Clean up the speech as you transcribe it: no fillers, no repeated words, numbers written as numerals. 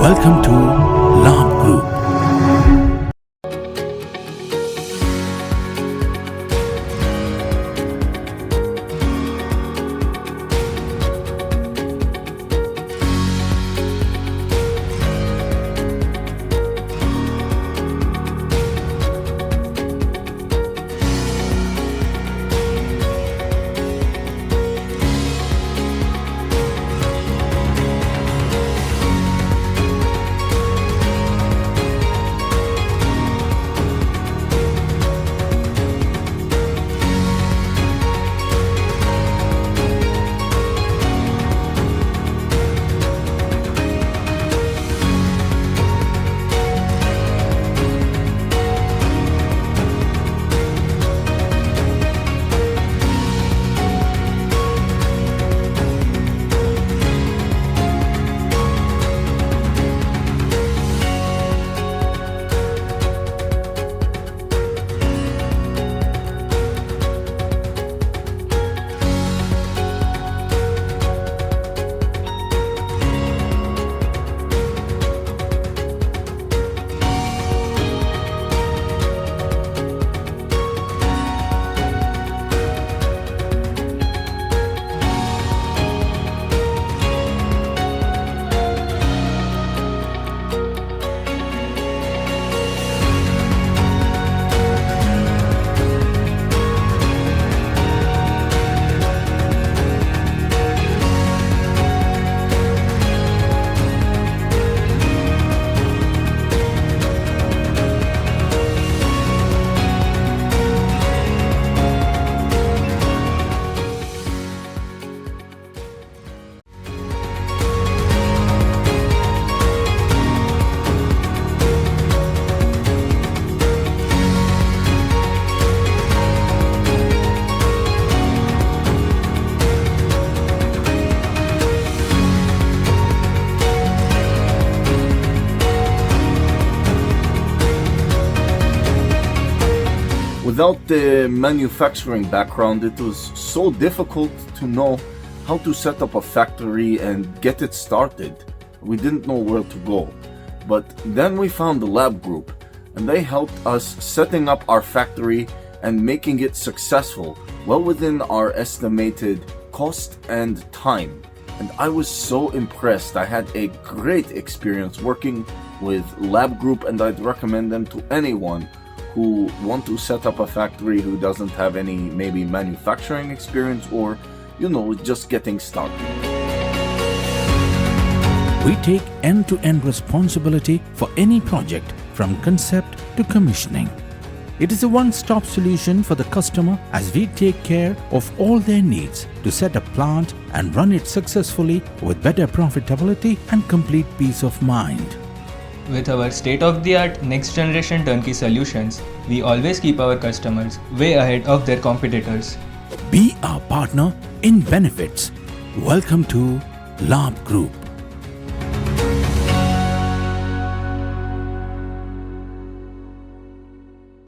Welcome to Labh Group. Without the manufacturing background, it was so difficult to know how to set up a factory and get it started. We didn't know where to go. But then we found the Labh Group, and they helped us setting up our factory and making it successful, well within our estimated cost and time. And I was so impressed. I had a great experience working with Labh Group, and I'd recommend them to anyone who want to set up a factory who doesn't have any maybe manufacturing experience or, just getting started. We take end-to-end responsibility for any project from concept to commissioning. It is a one-stop solution for the customer as we take care of all their needs to set a plant and run it successfully with better profitability and complete peace of mind. With our state-of-the-art next-generation turnkey solutions, we always keep our customers way ahead of their competitors. Be our partner in benefits. Welcome to Labh Group.